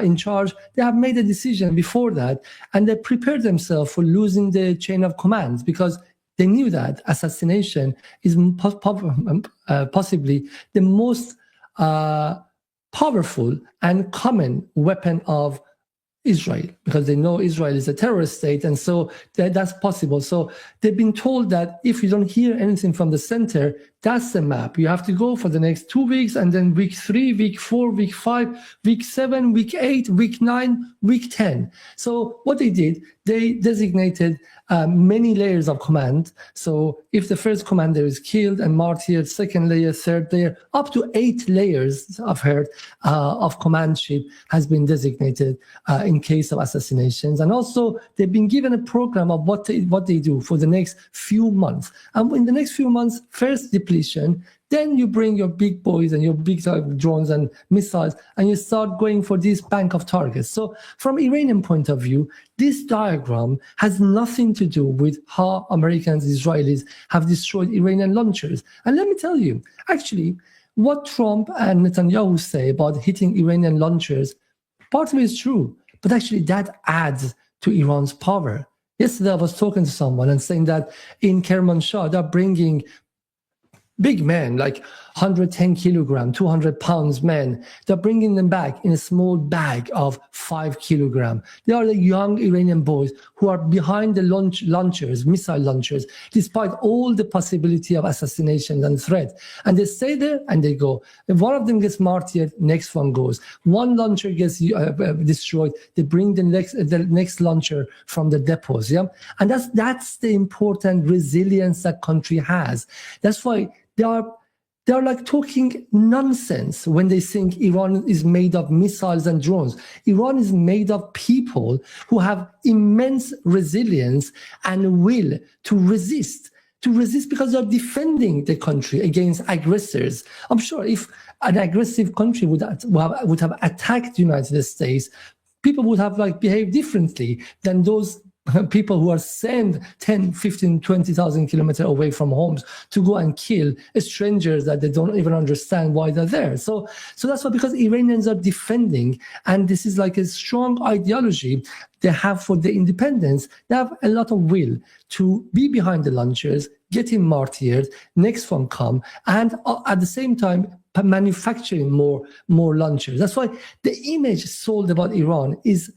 in charge, they have made a decision before that, and they prepared themselves for losing the chain of commands, because they knew that assassination is possibly the most powerful and common weapon of Israel, because they know Israel is a terrorist state, and so that's possible. So they've been told that if you don't hear anything from the center, that's the map. You have to go for the next 2 weeks, and then week 3, week 4, week 5, week 7, week 8, week 9, week 10. So what they did, they designated many layers of command. So if the first commander is killed and martyred, second layer, third layer, up to 8 layers, I've heard, of commandship has been designated in case of assassinations. And also they've been given a program of what they do for the next few months. And in the next few months, first depletion, Then you bring your big boys and your big drones and missiles, and you start going for this bank of targets. So from Iranian point of view, this diagram has nothing to do with how Americans, Israelis have destroyed Iranian launchers. And let me tell you, actually, what Trump and Netanyahu say about hitting Iranian launchers, part of it is true, but actually that adds to Iran's power. Yesterday, I was talking to someone and saying that in Kermanshah, they're bringing big men, like 110 kilogram, 200 pounds men. They're bringing them back in a small bag of 5 kilogram. They are the young Iranian boys who are behind the launchers, missile launchers, despite all the possibility of assassination and threat. And they stay there and they go. If one of them gets martyred, next one goes. One launcher gets destroyed, they bring the next launcher from the depots. Yeah, and that's the important resilience that country has. That's why they're like talking nonsense when they think Iran is made of missiles and drones. Iran is made of people who have immense resilience and will to resist because they're defending the country against aggressors. I'm sure if an aggressive country would have attacked the United States, people would have behaved differently than those people who are sent 10, 15, 20,000 kilometers away from homes to go and kill strangers that they don't even understand why they're there. So that's why, because Iranians are defending, and this is like a strong ideology they have for the independence. They have a lot of will to be behind the launchers, getting martyred, next one come, and at the same time manufacturing more launchers. That's why the image sold about Iran is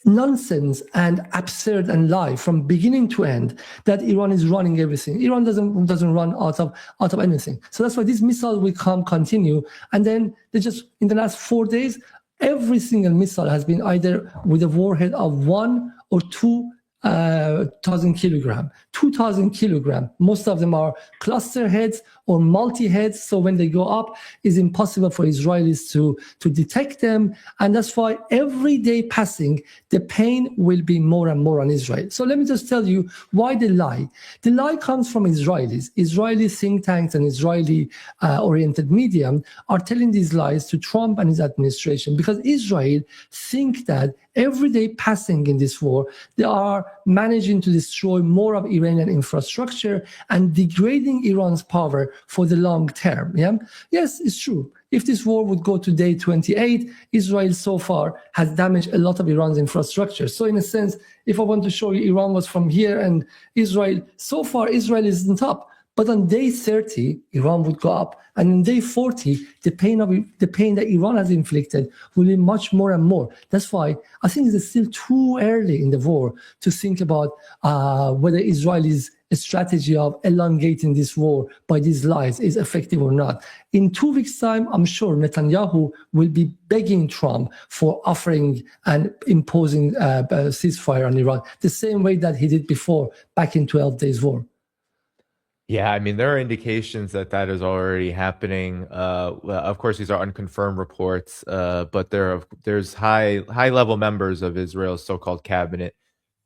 nonsense and absurd and lie from beginning to end, that Iran is running everything. Iran doesn't run out of anything. So that's why these missiles will continue, and then they just, in the last 4 days, every single missile has been either with a warhead of 1 or 2,000 kilogram. 2,000 kilogram. Most of them are cluster heads or multi-heads. So when they go up, it's impossible for Israelis to detect them. And that's why every day passing, the pain will be more and more on Israel. So let me just tell you why the lie. The lie comes from Israelis. Israeli think tanks and Israeli oriented media are telling these lies to Trump and his administration, because Israel think that every day passing in this war, they are managing to destroy more of Iranian infrastructure and degrading Iran's power for the long term. Yeah? Yes, it's true. If this war would go to day 28, Israel so far has damaged a lot of Iran's infrastructure. So in a sense, if I want to show you Iran was from here and Israel, so far Israel isn't up. But on day 30, Iran would go up. And on day 40, the pain that Iran has inflicted will be much more and more. That's why I think it's still too early in the war to think about whether Israel's strategy of elongating this war by these lies is effective or not. In 2 weeks' time, I'm sure Netanyahu will be begging Trump for offering and imposing a ceasefire on Iran, the same way that he did before, back in 12 Days War. Yeah, I mean, there are indications that is already happening. Of course, these are unconfirmed reports, but there's high level members of Israel's so-called cabinet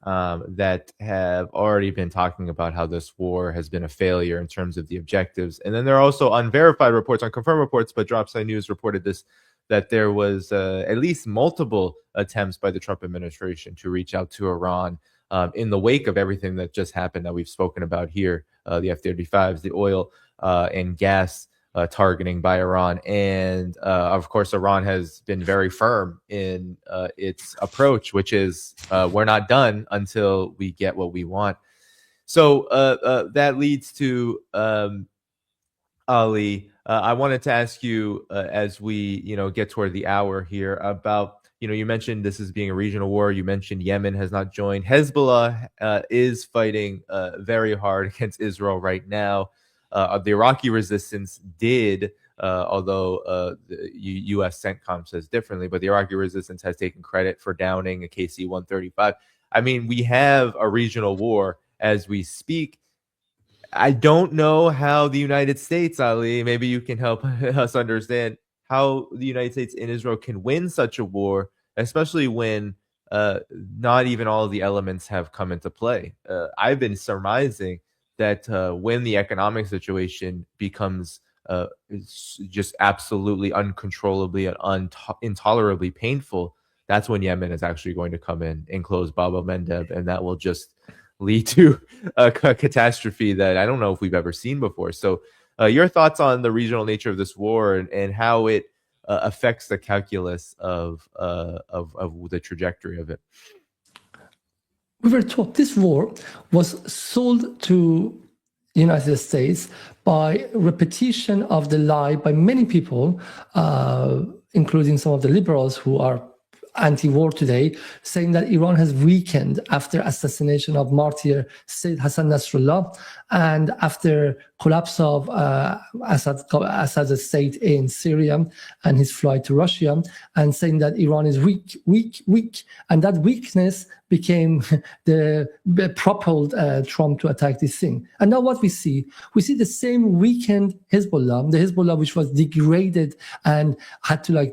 that have already been talking about how this war has been a failure in terms of the objectives. And then there are also unverified reports, unconfirmed reports, but Dropside News reported this, that there was at least multiple attempts by the Trump administration to reach out to Iran in the wake of everything that just happened that we've spoken about here, the F-35s, the oil and gas targeting by Iran. And of course, Iran has been very firm in its approach, which is we're not done until we get what we want. So that leads to Ali. I wanted to ask you as we get toward the hour here about, you mentioned this as being a regional war. You mentioned Yemen has not joined. Hezbollah is fighting very hard against Israel right now. The Iraqi resistance did, although the U.S. CENTCOM says differently, but the Iraqi resistance has taken credit for downing a KC-135. I mean, we have a regional war as we speak. I don't know how the United States, Ali, maybe you can help us understand how the United States and Israel can win such a war, especially when not even all of the elements have come into play. I've been surmising that when the economic situation becomes just absolutely uncontrollably and intolerably painful, that's when Yemen is actually going to come in and close Bab el-Mandeb, and that will just lead to a catastrophe that I don't know if we've ever seen before. So your thoughts on the regional nature of this war and how it affects the calculus of the trajectory of it. We were told this war was sold to the United States by repetition of the lie by many people, including some of the liberals who are anti-war today, saying that Iran has weakened after assassination of martyr Sayyid Hassan Nasrallah and after collapse of Assad's state in Syria and his flight to Russia, and saying that Iran is weak. And that weakness became the propelled Trump to attack this thing. And now what we see the same weakened Hezbollah, the Hezbollah which was degraded and had to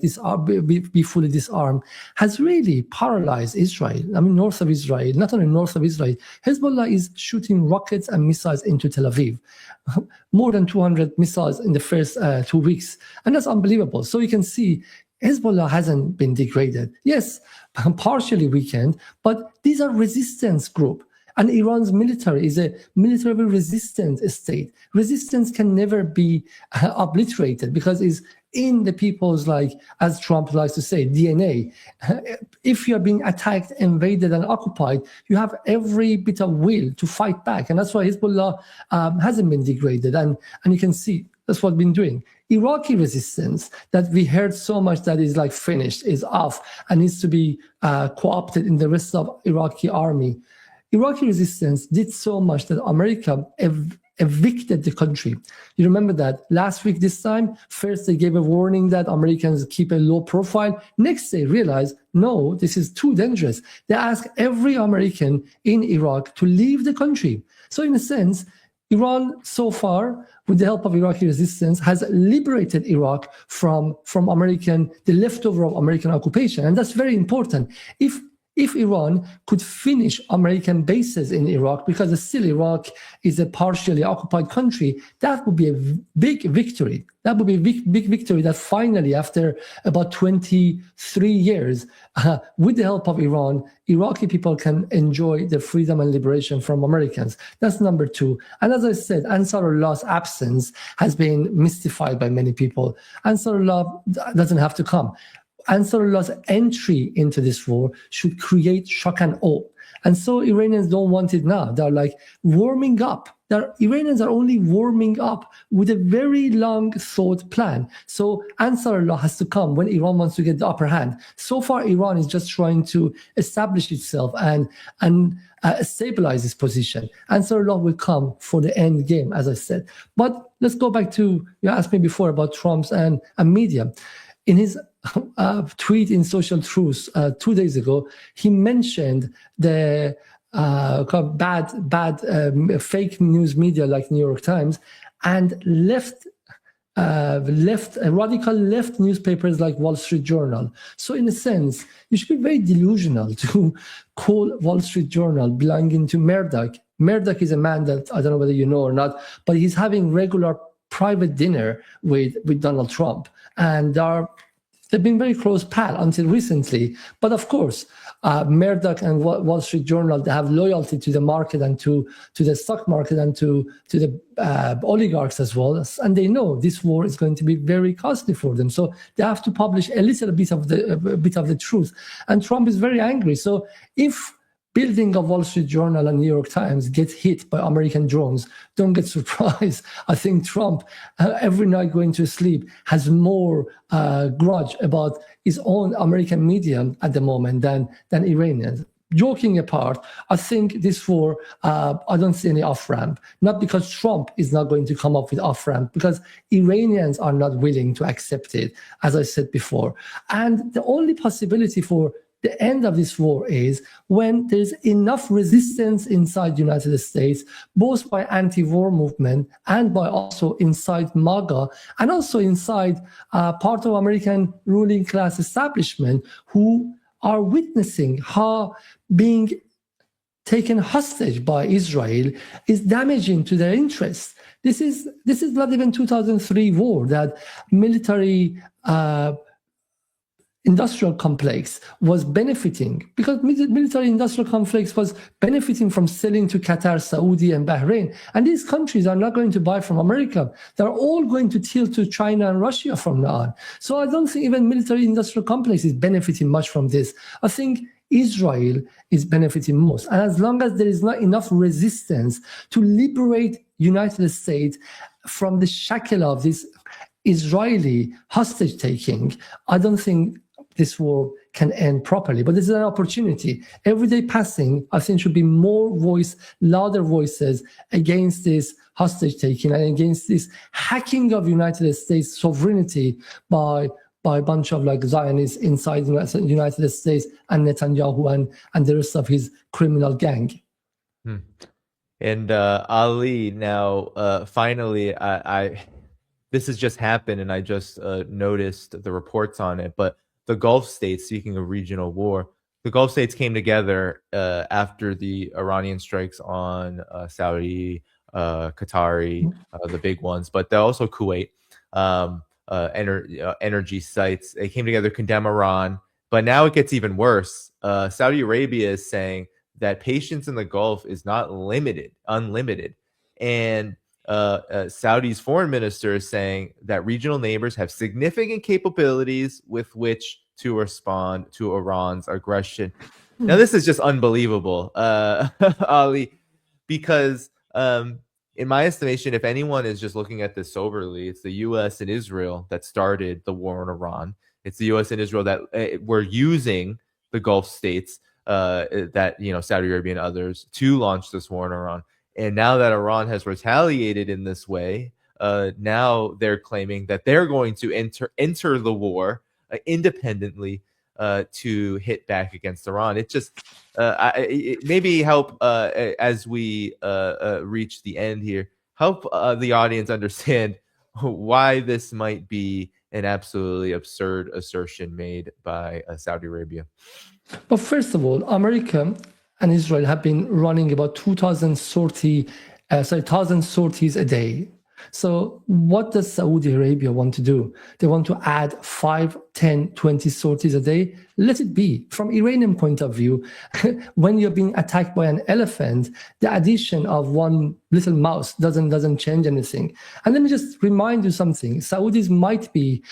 be fully disarmed, has really paralyzed Israel. I mean, north of Israel, not only north of Israel, Hezbollah is shooting rockets and missiles into Tel Aviv. More than 200 missiles in the first 2 weeks. And that's unbelievable. So you can see Hezbollah hasn't been degraded. Yes, partially weakened, but these are resistance group. And Iran's military is a militarily resistant state. Resistance can never be obliterated because it's in the people's, as Trump likes to say, DNA. If you're being attacked, invaded, and occupied, you have every bit of will to fight back. And that's why Hezbollah hasn't been degraded. And you can see that's what we've been doing. Iraqi resistance that we heard so much that is finished, is off, and needs to be co-opted in the rest of Iraqi army. Iraqi resistance did so much that America evicted the country. You remember that last week, this time, first they gave a warning that Americans keep a low profile. Next, they realized, no, this is too dangerous. They asked every American in Iraq to leave the country. So in a sense, Iran so far, with the help of Iraqi resistance, has liberated Iraq from the leftover of American occupation. And that's very important. If Iran could finish American bases in Iraq, because still Iraq is a partially occupied country, that would be a big victory. That would be a big victory that finally, after about 23 years, with the help of Iran, Iraqi people can enjoy the freedom and liberation from Americans. That's number two. And as I said, Ansarullah's absence has been mystified by many people. Ansarullah doesn't have to come. Ansarullah's entry into this war should create shock and awe. And so Iranians don't want it now. They're warming up. Iranians are only warming up with a very long thought plan. So Ansarullah has to come when Iran wants to get the upper hand. So far, Iran is just trying to establish itself and stabilize its position. Ansarullah will come for the end game, as I said. But let's go back to, you asked me before about Trump's and media. In his tweet in Social Truth 2 days ago, he mentioned the bad fake news media like New York Times and radical left newspapers like Wall Street Journal. So in a sense, you should be very delusional to call Wall Street Journal belonging to Murdoch. Murdoch is a man that I don't know whether you know or not, but he's having regular private dinner with Donald Trump. And they've been very close pal until recently. But of course, Murdoch and Wall Street Journal, they have loyalty to the market and to the stock market and to the oligarchs as well. And they know this war is going to be very costly for them. So they have to publish a little bit of the truth. And Trump is very angry. So if building of Wall Street Journal and New York Times gets hit by American drones, don't get surprised. I think Trump, every night going to sleep, has more grudge about his own American media at the moment than Iranians. Joking apart, I think this war, I don't see any off-ramp. Not because Trump is not going to come up with off-ramp, because Iranians are not willing to accept it, as I said before. And the only possibility for the end of this war is when there's enough resistance inside the United States, both by anti-war movement and by also inside MAGA, and also inside part of American ruling class establishment who are witnessing how being taken hostage by Israel is damaging to their interests. This is not even 2003 war that military industrial complex was benefiting, because military industrial complex was benefiting from selling to Qatar, Saudi, and Bahrain. And these countries are not going to buy from America. They're all going to tilt to China and Russia from now on. So I don't think even military industrial complex is benefiting much from this. I think Israel is benefiting most. And as long as there is not enough resistance to liberate United States from the shackle of this Israeli hostage taking, I don't think this war can end properly. But this is an opportunity. Every day passing, I think should be louder voices against this hostage taking and against this hacking of United States sovereignty by a bunch of like Zionists inside the United States and Netanyahu and the rest of his criminal gang. And Ali, now finally, I this has just happened, and I just noticed the reports on it. But the Gulf states, speaking of regional war, the Gulf states came together after the Iranian strikes on Saudi, Qatari, the big ones, but also Kuwait, energy sites. They came together to condemn Iran. But now it gets even worse. Saudi Arabia is saying that patience in the Gulf is not unlimited. And Saudi's foreign minister is saying that regional neighbors have significant capabilities with which to respond to Iran's aggression. Now, this is just unbelievable, Ali, because in my estimation, if anyone is just looking at this soberly, it's the U.S. and Israel that started the war in Iran. It's the U.S. and Israel that were using the Gulf states, that Saudi Arabia and others, to launch this war in Iran. And now that Iran has retaliated in this way, now they're claiming that they're going to enter the war independently to hit back against Iran. It just maybe help as we reach the end here, help the audience understand why this might be an absolutely absurd assertion made by Saudi Arabia. But first of all, America and Israel have been running about 1,000 sorties a day. So what does Saudi Arabia want to do? They want to add 5, 10, 20 sorties a day. Let it be. From Iranian point of view, when you're being attacked by an elephant, the addition of one little mouse doesn't change anything. And let me just remind you something. Saudis might be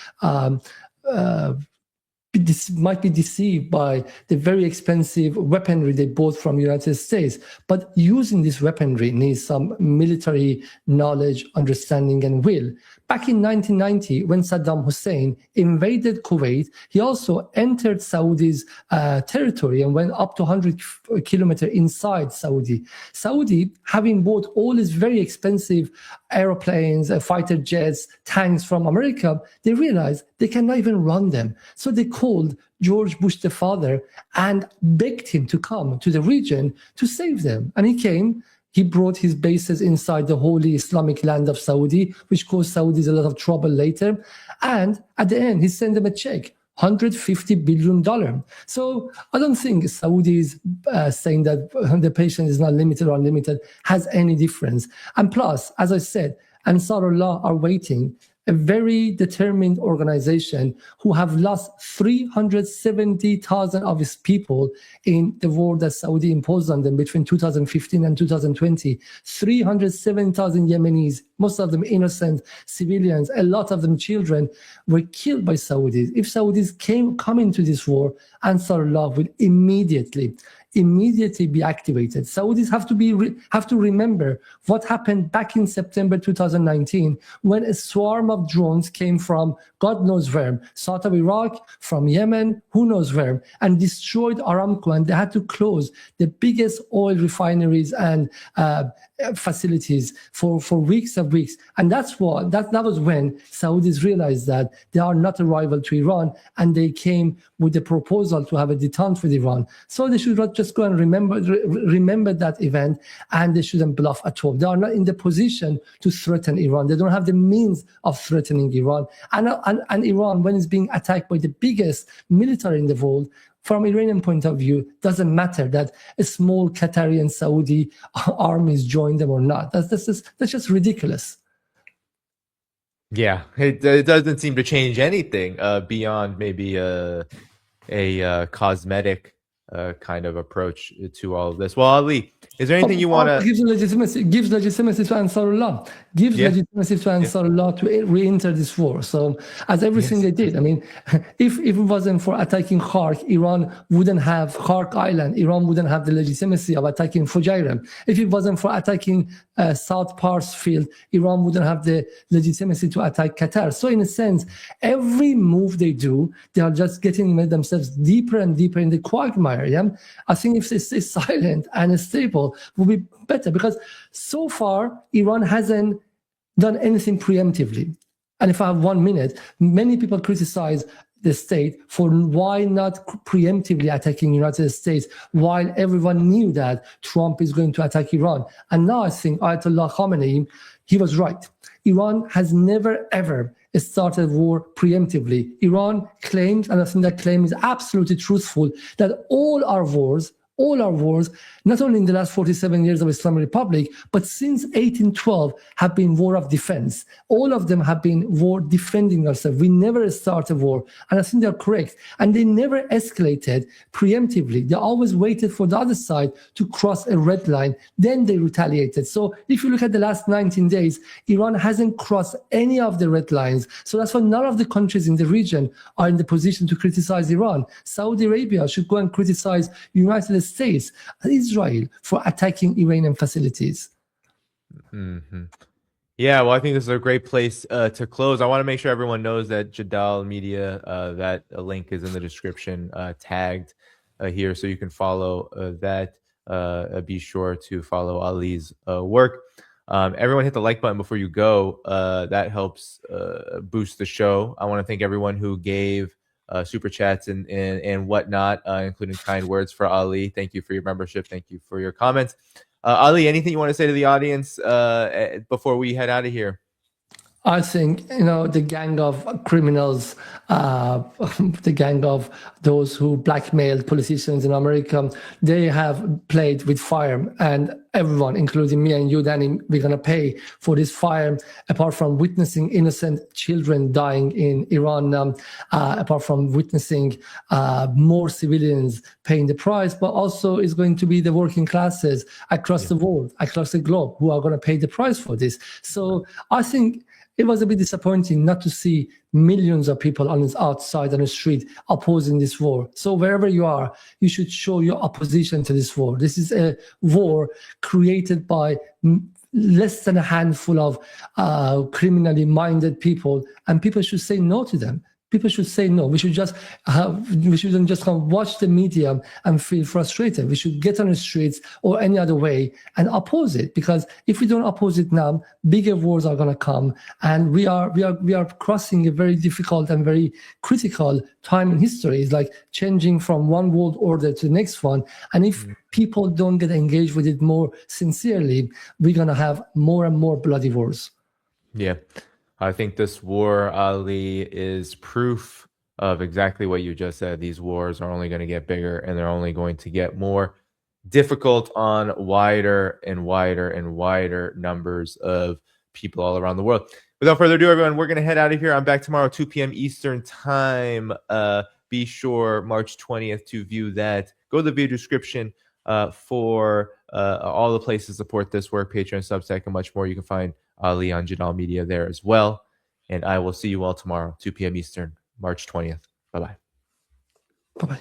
deceived by the very expensive weaponry they bought from the United States. But using this weaponry needs some military knowledge, understanding, and will. Back in 1990, when Saddam Hussein invaded Kuwait, he also entered Saudi's territory and went up to 100 kilometers inside Saudi. Saudi, having bought all these very expensive aeroplanes, fighter jets, tanks from America, they realized they cannot even run them. So they called George Bush the father and begged him to come to the region to save them. And he came. He brought his bases inside the holy Islamic land of Saudi, which caused Saudis a lot of trouble later. And at the end, he sent them a check, $150 billion. So I don't think Saudis saying that the patience is not limited or unlimited has any difference. And plus, as I said, Ansarullah are waiting, a very determined organization who have lost 370,000 of its people in the war that Saudi imposed on them between 2015 and 2020. 370,000 Yemenis, most of them innocent civilians, a lot of them children, were killed by Saudis. If Saudis come into this war, Ansarullah will immediately be activated. Saudis have to remember what happened back in September 2019 when a swarm of drones came from God knows where, south of Iraq, from Yemen, who knows where, and destroyed Aramco, and they had to close the biggest oil refineries and facilities for weeks and weeks. And that was when Saudis realized that they are not a rival to Iran, and they came with the proposal to have a detente with Iran. So they should not just go and remember that event, and they shouldn't bluff at all. They are not in the position to threaten Iran. They don't have the means of threatening Iran. And Iran, when it's being attacked by the biggest military in the world, from Iranian point of view, doesn't matter that a small Qatari and Saudi armies join them or not. That's just ridiculous. Yeah, it doesn't seem to change anything beyond maybe a cosmetic kind of approach to all of this. Well, Ali, is there anything you want to... Gives legitimacy to Ansarullah. Gives legitimacy to Ansarullah to re-enter this war. So, as everything they did, I mean, if it wasn't for attacking Khark, Iran wouldn't have Khark Island. Iran wouldn't have the legitimacy of attacking Fujairah. If it wasn't for attacking South Pars Field, Iran wouldn't have the legitimacy to attack Qatar. So, in a sense, every move they do, they are just getting themselves deeper and deeper in the quagmire. Yeah? I think if they stay silent and stable, will be better, because so far Iran hasn't done anything preemptively. And if I have 1 minute, many people criticize the state for why not preemptively attacking United States while everyone knew that Trump is going to attack Iran. And now I think Ayatollah Khamenei, he was right. Iran has never ever started war preemptively. Iran claims, and I think that claim is absolutely truthful, that all our wars, not only in the last 47 years of Islamic Republic, but since 1812 have been war of defense. All of them have been war defending ourselves. We never start a war. And I think they're correct. And they never escalated preemptively. They always waited for the other side to cross a red line. Then they retaliated. So if you look at the last 19 days, Iran hasn't crossed any of the red lines. So that's why none of the countries in the region are in the position to criticize Iran. Saudi Arabia should go and criticize United States and Israel for attacking Iranian facilities. Mm-hmm. Yeah, well, I think this is a great place to close. I want to make sure everyone knows that Jadal Media, that link is in the description, tagged here, so you can follow that. Be sure to follow Ali's work. Everyone hit the like button before you go. That helps boost the show. I want to thank everyone who gave super chats and whatnot, including kind words for Ali. Thank you for your membership. Thank you for your comments. Ali, anything you want to say to the audience before we head out of here? I think, the gang of criminals, the gang of those who blackmailed politicians in America, they have played with fire, and everyone, including me and you, Danny, we're going to pay for this fire, apart from witnessing innocent children dying in Iran, apart from witnessing more civilians paying the price, but also is going to be the working classes across the world, across the globe, who are going to pay the price for this. So I think it was a bit disappointing not to see millions of people outside on the street opposing this war. So wherever you are, you should show your opposition to this war. This is a war created by less than a handful of criminally minded people, and people should say no to them. People should say no. We shouldn't just watch the media and feel frustrated. We should get on the streets or any other way and oppose it. Because if we don't oppose it now, bigger wars are going to come, and we are crossing a very difficult and very critical time in history. It's like changing from one world order to the next one. And if people don't get engaged with it more sincerely, we're going to have more and more bloody wars. Yeah. I think this war, Ali, is proof of exactly what you just said. These wars are only going to get bigger, and they're only going to get more difficult on wider and wider and wider numbers of people all around the world. Without further ado, everyone, we're going to head out of here. I'm back tomorrow, 2 p.m. Eastern time. Be sure March 20th to view that. Go to the video description for all the places to support this work, Patreon, Substack, and much more. You can find Ali on Jadal Media there as well. And I will see you all tomorrow, 2 p.m. Eastern, March 20th. Bye-bye. Bye-bye.